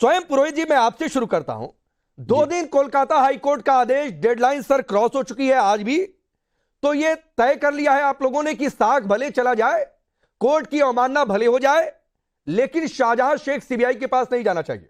स्वयं पुरोहित जी, मैं आपसे शुरू करता हूं। 2 दिन कोलकाता हाईकोर्ट का आदेश, डेडलाइन सर क्रॉस हो चुकी है आज भी, तो यह तय कर लिया है आप लोगों ने कि साख भले चला जाए, कोर्ट की अवमानना भले हो जाए, लेकिन शाहजहां शेख सीबीआई के पास नहीं जाना चाहिए।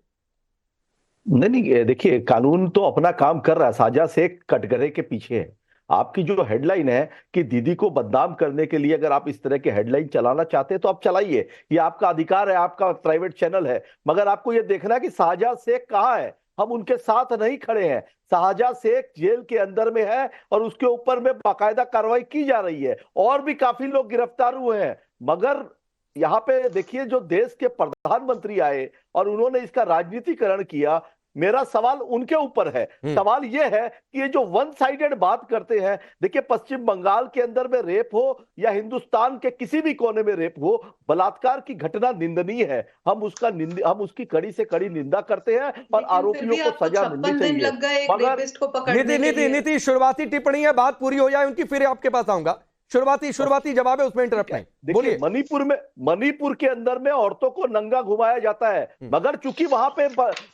नहीं, देखिए कानून तो अपना काम कर रहा है, शाहजहां शेख कटघरे के पीछे है। आपकी जो हेडलाइन है कि दीदी को बदनाम करने के लिए अगर आप इस तरह के हेडलाइन चलाना चाहते हैं तो आप चलाइए, ये आपका अधिकार है, आपका प्राइवेट चैनल है। मगर आपको ये देखना है कि शाहजहां शेख कहाँ है। हम उनके साथ नहीं खड़े हैं। शाहजहां शेख जेल के अंदर में है और उसके ऊपर में बाकायदा कार्रवाई की जा रही है और भी काफी लोग गिरफ्तार हुए हैं। मगर यहाँ पे देखिए, जो देश के प्रधानमंत्री आए और उन्होंने इसका राजनीतिकरण किया, मेरा सवाल उनके ऊपर है। सवाल यह है कि ये जो वन साइडेड बात करते हैं, देखिए पश्चिम बंगाल के अंदर में रेप हो या हिंदुस्तान के किसी भी कोने में रेप हो, बलात्कार की घटना निंदनीय है। हम उसकी कड़ी से कड़ी निंदा करते हैं और आरोपियों को सजा मिलनी चाहिए। मगर नीति शुरुआती टिप्पणी है, बात पूरी हो जाए उनकी, फिर आपके पास आऊंगा। शुरुआती जवाब है, उसमें इंटरप्ट नहीं। देखिए मणिपुर के अंदर में औरतों को नंगा घुमाया जाता है, मगर चूंकि वहां पे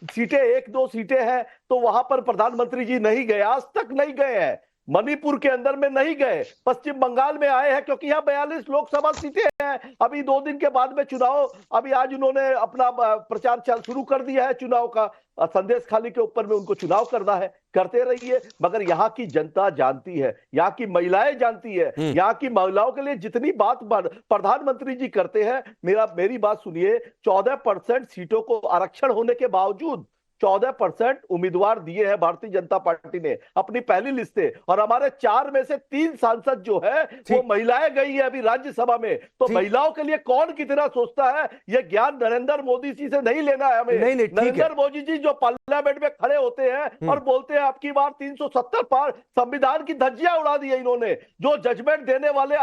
सीटें 1-2 सीटें हैं तो वहां पर प्रधानमंत्री जी नहीं गए, आज तक नहीं गए हैं। मणिपुर के अंदर में नहीं गए, पश्चिम बंगाल में आए हैं क्योंकि यहाँ 42 लोकसभा सीटें हैं। अभी 2 दिन के बाद में चुनाव, अभी आज उन्होंने अपना प्रचार शुरू कर दिया है चुनाव का। संदेश खाली के ऊपर में उनको चुनाव करना है, करते रहिए। मगर यहाँ की जनता जानती है, यहाँ की महिलाएं जानती है, यहाँ की महिलाओं के लिए जितनी बात प्रधानमंत्री जी करते हैं। मेरी बात सुनिए, 14% सीटों को आरक्षण होने के बावजूद 14% उम्मीदवार दिए हैं भारतीय जनता पार्टी ने अपनी पहली लिस्ट से, और हमारे 4 में से 3 सांसद जो है वो महिलाएं गई है अभी राज्यसभा में। तो महिलाओं के लिए कौन कितना सोचता है, ये ज्ञान नरेंद्र मोदी जी से नहीं लेना है हमें। नरेंद्र मोदी जी जो पार्लियामेंट में खड़े होते हैं और बोलते हैं आपकी बार 370 पार, संविधान की धज्जियां उड़ा दी है इन्होंने। जो जजमेंट देने वाले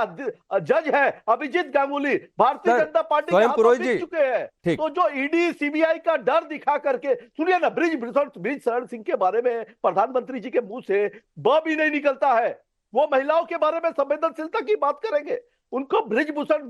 जज है अभिजीत गांगुली, भारतीय जनता पार्टी के जीत चुके हैं। तो जो ईडी सीबीआई का डर दिखा करके, सुनिए ब्रिज शरण सिंह के बारे में प्रधानमंत्री जी के मुंह से ब भी नहीं निकलता है। वो महिलाओं के बारे में संवेदनशीलता की बात करेंगे, उनको ब्रिजभूषण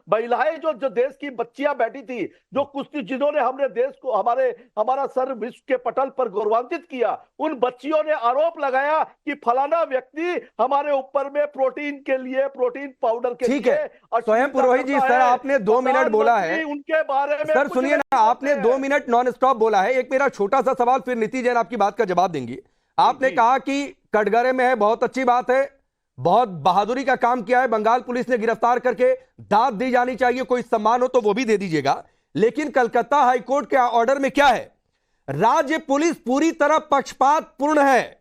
महिलाएं जो देश की बच्चियां बैठी थी, जो कुछ जिन्होंने हमने देश को हमारा सर विश्व के पटल पर गौरवान्वित किया, उन बच्चियों ने आरोप लगाया कि फलाना व्यक्ति हमारे ऊपर में प्रोटीन के लिए, प्रोटीन पाउडर के लिए। ठीक है स्वयं पुरोहित जी, सर आपने 2 मिनट बोला है उनके बारे में। सर सुनिए ना, आपने 2 मिनट नॉन स्टॉप बोला है। एक मेरा छोटा सा सवाल, फिर नीति जैन आपकी बात का जवाब देंगी। आपने कहा कि कटघरे में है, बहुत अच्छी बात है, बहुत बहादुरी का काम किया है, बंगाल पुलिस ने गिरफ्तार करके दाद दी जानी चाहिए, कोई सम्मान हो तो वो भी दे दीजिएगा। लेकिन कलकत्ता हाईकोर्ट के ऑर्डर में क्या है? राज्य पुलिस पूरी तरह पक्षपात पूर्ण है।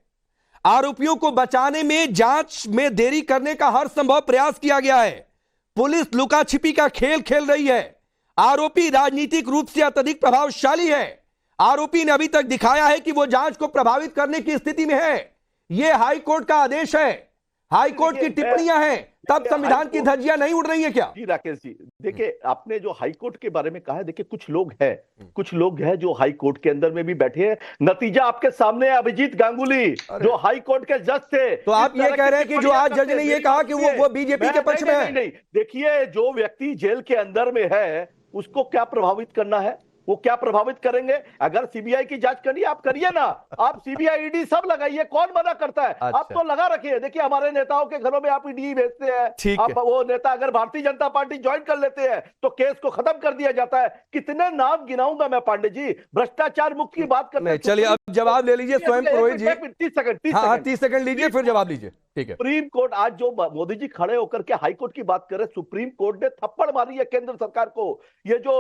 आरोपियों को बचाने में, जांच में देरी करने का हर संभव प्रयास किया गया है। पुलिस लुका छिपी का खेल खेल रही है। आरोपी राजनीतिक रूप से अत्यधिक प्रभावशाली है। आरोपी ने अभी तक दिखाया है कि वो जांच को प्रभावित करने की स्थिति में है। यह हाईकोर्ट का आदेश है, हाईकोर्ट की टिप्पणियां हैं, तब संविधान की धज्जियां नहीं उड़ रही है क्या? जी राकेश जी, देखिए आपने जो हाईकोर्ट के बारे में कहा है, देखिए कुछ लोग हैं जो हाईकोर्ट के अंदर में भी बैठे हैं। नतीजा आपके सामने है, अभिजीत गांगुली जो हाईकोर्ट के जज थे। तो आप ये कह रहे हैं कि जो आज जज ने ये कहा कि वो बीजेपी के पक्ष में है? नहीं, देखिए जो व्यक्ति जेल के अंदर में है उसको क्या प्रभावित करना है, वो क्या प्रभावित करेंगे? अगर सीबीआई की जांच करनी है आप करिए ना, आप सीबीआई ईडी सब लगाइए, कौन मना करता है? अच्छा। आप तो लगा रखिए। देखिए हमारे नेताओं के घरों में आप ईडी भेजते हैं, आप वो नेता अगर भारतीय जनता पार्टी ज्वाइन कर लेते हैं तो केस को खत्म कर दिया जाता है। कितने नाम गिनाऊंगा मैं पांडे जी, भ्रष्टाचार मुक्त की बात करते हैं। चलिए अब जवाब ले लीजिए स्वयं पुरोहित जी। 30 सेकंड लीजिए, फिर जवाब लीजिए। ठीक है। सुप्रीम कोर्ट आज जो मोदी जी खड़े होकर के हाईकोर्ट की बात कर रहे, सुप्रीम कोर्ट ने थप्पड़ मारी है केंद्र सरकार को। ये जो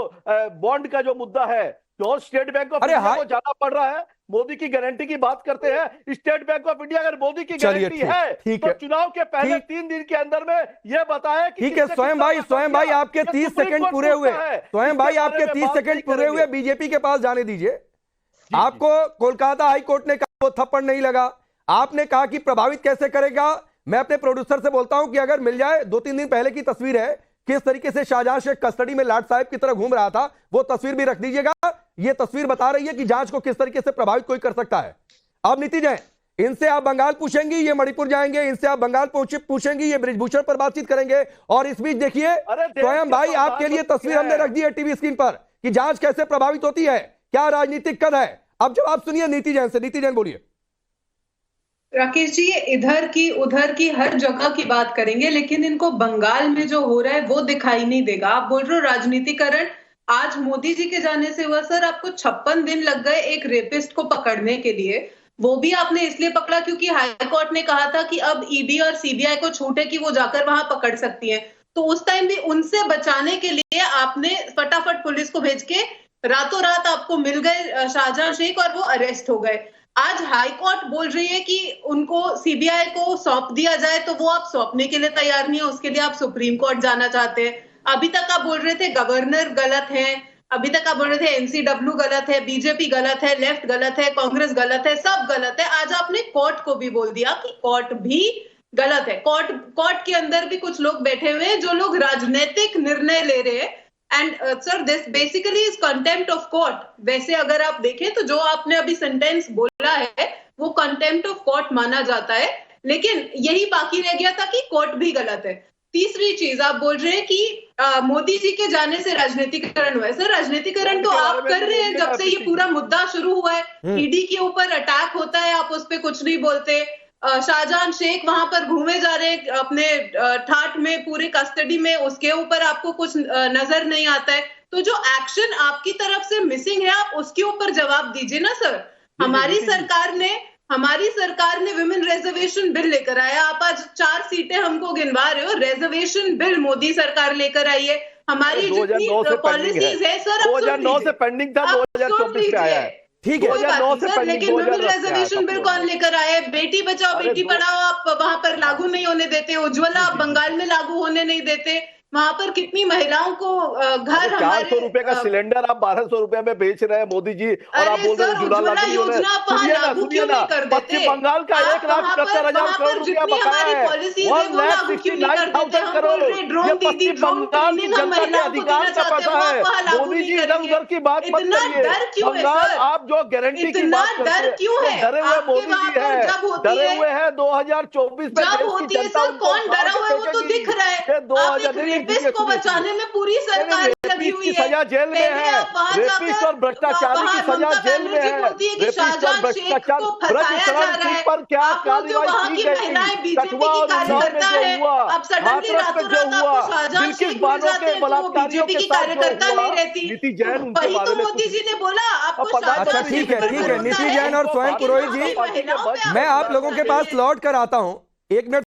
बॉन्ड का जो मुद्दा है, जो स्टेट बैंक ऑफ इंडिया को जाना पड़ रहा है, मोदी की गारंटी की बात करते हैं। स्टेट बैंक ऑफ इंडिया अगर मोदी की गारंटी है तो चुनाव के पहले 3 दिन के अंदर में यह बताया कि ठीक है। स्वयं भाई आपके 30 सेकंड पूरे हुए। स्वयं भाई आपके 30 सेकंड पूरे हुए, बीजेपी के पास जाने दीजिए। आपको कोलकाता हाईकोर्ट ने कहा वो थप्पड़ नहीं लगा, आपने कहा कि प्रभावित कैसे करेगा। मैं अपने प्रोड्यूसर से बोलता हूं कि अगर मिल जाए, 2-3 दिन पहले की तस्वीर है, किस तरीके से शाहजहां शेख कस्टडी में लाट साहब की तरह घूम रहा था, वो तस्वीर भी रख दीजिएगा। ये तस्वीर बता रही है कि जांच को किस तरीके से प्रभावित कोई कर सकता है। अब नीति जैन, इनसे आप बंगाल पूछेंगी, ये मणिपुर जाएंगे, इनसे आप बंगाल पूछेंगी, ये ब्रिजभूषण पर बातचीत करेंगे। और इस बीच देखिए स्वयं भाई आपके लिए तस्वीर हमने रख दी है टीवी स्क्रीन पर कि जांच कैसे प्रभावित होती है। क्या राजनीतिक कद है? अब जवाब सुनिए नीति जैन से। नीति जैन बोलिए। राकेश जी, ये इधर की उधर की हर जगह की बात करेंगे, लेकिन इनको बंगाल में जो हो रहा है वो दिखाई नहीं देगा। आप बोल रहे हो राजनीतिकरण, आज मोदी जी के जाने से हुआ। सर, आपको 56 दिन लग गए एक रेपिस्ट को पकड़ने के लिए। वो भी आपने इसलिए पकड़ा क्योंकि हाई कोर्ट ने कहा था कि अब ईडी और सीबीआई को छूट है कि वो जाकर वहां पकड़ सकती है। तो उस टाइम भी उनसे बचाने के लिए आपने फटाफट पुलिस को भेज के रातों रात आपको मिल गए शाहजहां शेख और वो अरेस्ट हो गए। आज हाई कोर्ट बोल रही है कि उनको सीबीआई को सौंप दिया जाए, तो वो आप सौंपने के लिए तैयार नहीं है, उसके लिए आप सुप्रीम कोर्ट जाना चाहते हैं। अभी तक आप बोल रहे थे गवर्नर गलत है, अभी तक आप बोल रहे थे एनसीडब्ल्यू गलत है, बीजेपी गलत है, लेफ्ट गलत है, कांग्रेस गलत है, सब गलत है। आज आपने कोर्ट को भी बोल दिया कि कोर्ट भी गलत है। कोर्ट के अंदर भी कुछ लोग बैठे हुए हैं जो लोग राजनीतिक निर्णय ले रहे हैं। And sir, this basically is contempt of court. वैसे अगर आप देखें तो जो आपने अभी सेंटेंस बोला है वो कंटेम्प्ट ऑफ कोर्ट माना जाता है, लेकिन यही बाकी रह गया था कि कोर्ट भी गलत है। तीसरी चीज, आप बोल रहे हैं कि मोदी जी के जाने से राजनीतिकरण हुआ है। सर, राजनीतिकरण तो आप कर रहे हैं जब से ये पूरा मुद्दा शुरू हुआ है। ईडी के ऊपर अटैक होता है, आप उस पर कुछ नहीं बोलते। शाहजहां शेख वहां पर घूमे जा रहे अपने ठाठ में, पूरे कस्टडी में, उसके ऊपर आपको कुछ नजर नहीं आता है। तो जो एक्शन आपकी तरफ से मिसिंग है, आप उसके ऊपर जवाब दीजिए ना सर। हमारी सरकार ने विमेन रिजर्वेशन बिल लेकर आया। आप आज 4 सीटें हमको गिनवा रहे हो। रिजर्वेशन बिल मोदी सरकार लेकर आई है। हमारी जितनी पॉलिसीज है सर, 2009 से पेंडिंग था, 2024 पे आया है। ठीक है, 2009 से पेंडिंग, लेकिन विमेन रिजर्वेशन बिल कौन लेकर आए? बेटी बचाओ बेटी पढ़ाओ आप वहां पर लागू नहीं होने देते। उज्ज्वला आप बंगाल में लागू होने नहीं देते। वहां पर कितनी महिलाओं को घर, 400 रुपए का सिलेंडर आप 1200 रुपए में बेच रहे हैं मोदी जी, और आप बोल रहे हैं उज्ज्वला पश्चिम बंगाल का 1,70,000 करोड़ रुपया बकाया है। 1,69,000 करोड़ ये पश्चिम बंगाल की जनता के अधिकार का पैसा है। मोदी जी इधर उधर की बात मत करिए। बंगाल आप जो गारंटी की बात करते हैं, डरे हुए मोदी जी है, डरे हुए हैं 2024 में देश की जनता कौन डरा हुआ है वो तो दिख रहा है। 2000 रेपिस्ट को बचाने में पूरी सरकार लगी हुई है। सजा जेल में है, रेपिस्ट और भ्रष्टाचारी की सजा जेल में है। रेपिस्ट और भ्रष्टाचार पर क्या कार्रवाई की गई? कठुआ और उन्नाव में जो हुआ, हाथरस में जो हुआ, बिल्किस बानो के बलात्कारियों के साथ जो हुआ, नीति जैन उनके बारे में मोदी जी ने बोला आपको। अच्छा ठीक है, नीति जैन और स्वयं पुरोहित जी, मैं आप लोगों के पास लौट कर आता हूं। 1 मिनट